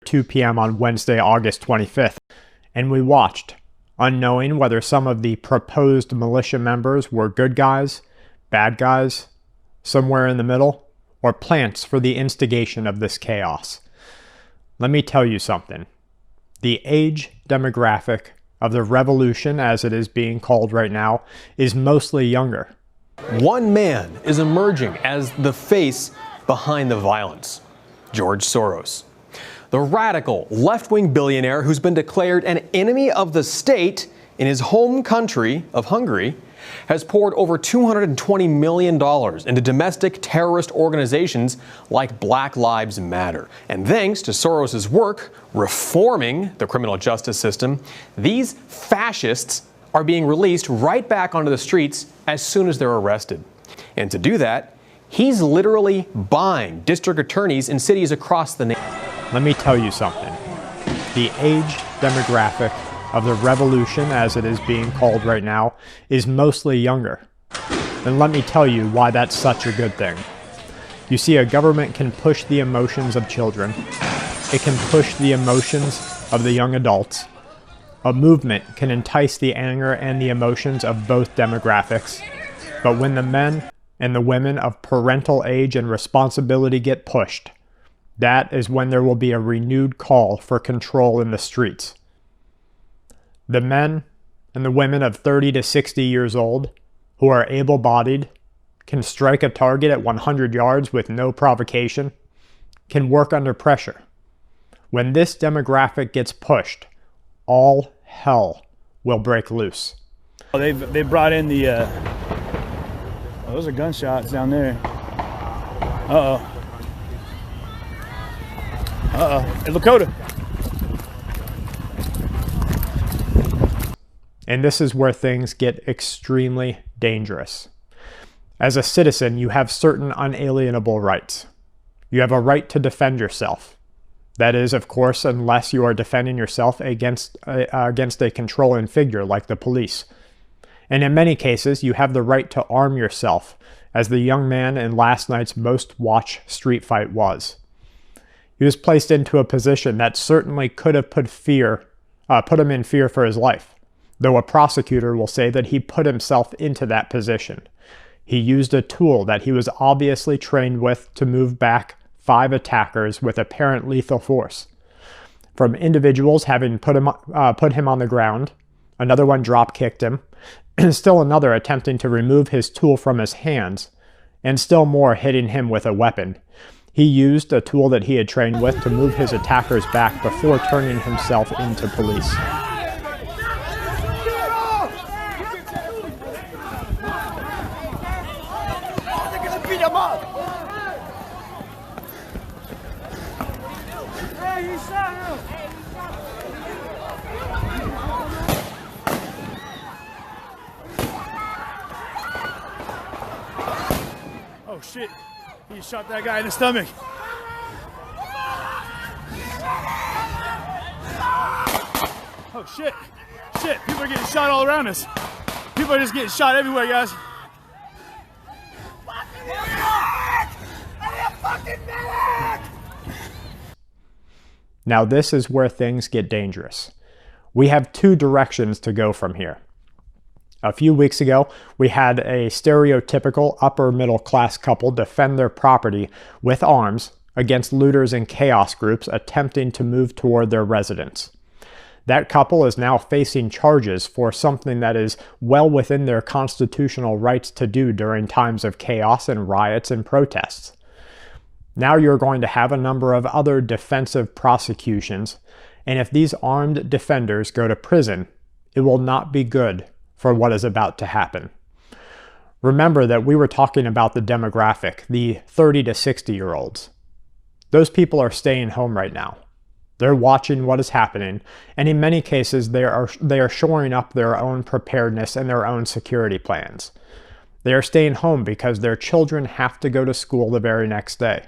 2 p.m. on Wednesday, August 25th, and we watched, unknowing whether some of the proposed militia members were good guys, bad guys, somewhere in the middle, or plants for the instigation of this chaos. Let me tell you something. The age demographic of the revolution, as it is being called right now, is mostly younger. One man is emerging as the face behind the violence: George Soros. The radical left-wing billionaire who's been declared an enemy of the state in his home country of Hungary has poured over $220 million into domestic terrorist organizations like Black Lives Matter. And thanks to Soros' work reforming the criminal justice system, these fascists are being released right back onto the streets as soon as they're arrested. And to do that, he's literally buying district attorneys in cities across the nation. Let me tell you something. The age demographic of the revolution, as it is being called right now, is mostly younger. And let me tell you why that's such a good thing. You see, a government can push the emotions of children. It can push the emotions of the young adults. A movement can entice the anger and the emotions of both demographics. But when the men and the women of parental age and responsibility get pushed, that is when there will be a renewed call for control in the streets. The men and the women of 30 to 60 years old who are able-bodied, can strike a target at 100 yards with no provocation, can work under pressure. When this demographic gets pushed, all hell will break loose. They brought in the, those are gunshots down there. In Lakota. And this is where things get extremely dangerous. As a citizen, you have certain unalienable rights. You have a right to defend yourself. That is, of course, unless you are defending yourself against a controlling figure like the police. And in many cases, you have the right to arm yourself, as the young man in last night's most-watched street fight was. He was placed into a position that certainly could have put him in fear for his life, though a prosecutor will say that he put himself into that position. He used a tool that he was obviously trained with to move back 5 attackers with apparent lethal force. From individuals having put him on the ground, another one drop-kicked him, and still another attempting to remove his tool from his hands, and still more hitting him with a weapon. He used a tool that he had trained with to move his attackers back before turning himself into police. Oh shit, he shot that guy in the stomach. Oh shit, people are getting shot all around us. People are just getting shot everywhere, guys. Now this is where things get dangerous. We have 2 directions to go from here. A few weeks ago, we had a stereotypical upper middle class couple defend their property with arms against looters and chaos groups attempting to move toward their residence. That couple is now facing charges for something that is well within their constitutional rights to do during times of chaos and riots and protests. Now you're going to have a number of other defensive prosecutions, and if these armed defenders go to prison, it will not be good for what is about to happen. Remember that we were talking about the demographic, the 30 to 60-year-olds. Those people are staying home right now. They're watching what is happening, and in many cases they are shoring up their own preparedness and their own security plans. They are staying home because their children have to go to school the very next day.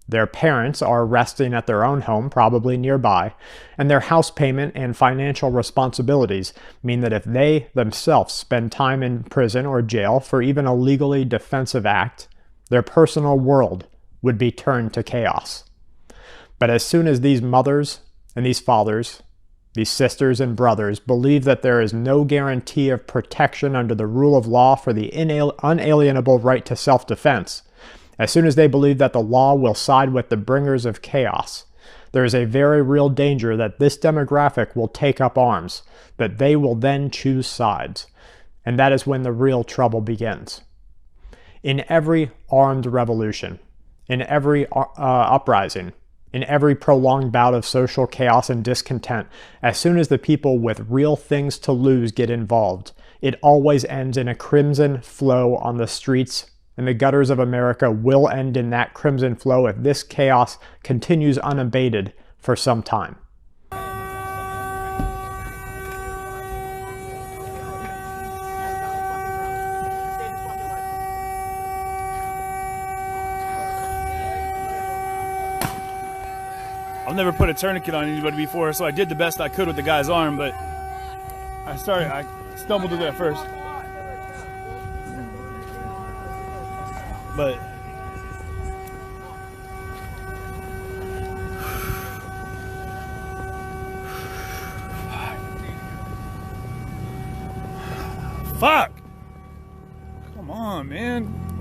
Their parents are resting at their own home, probably nearby, and their house payment and financial responsibilities mean that if they themselves spend time in prison or jail for even a legally defensive act, their personal world would be turned to chaos. But as soon as these mothers and these fathers, these sisters and brothers believe that there is no guarantee of protection under the rule of law for the unalienable right to self-defense, as soon as they believe that the law will side with the bringers of chaos, there is a very real danger that this demographic will take up arms, that they will then choose sides. And that is when the real trouble begins. In every armed revolution, in every uprising, in every prolonged bout of social chaos and discontent, as soon as the people with real things to lose get involved, it always ends in a crimson flow on the streets, and the gutters of America will end in that crimson flow if this chaos continues unabated for some time. I've never put a tourniquet on anybody before, so I did the best I could with the guy's arm, but I stumbled to that first. But fuck! Come on, man.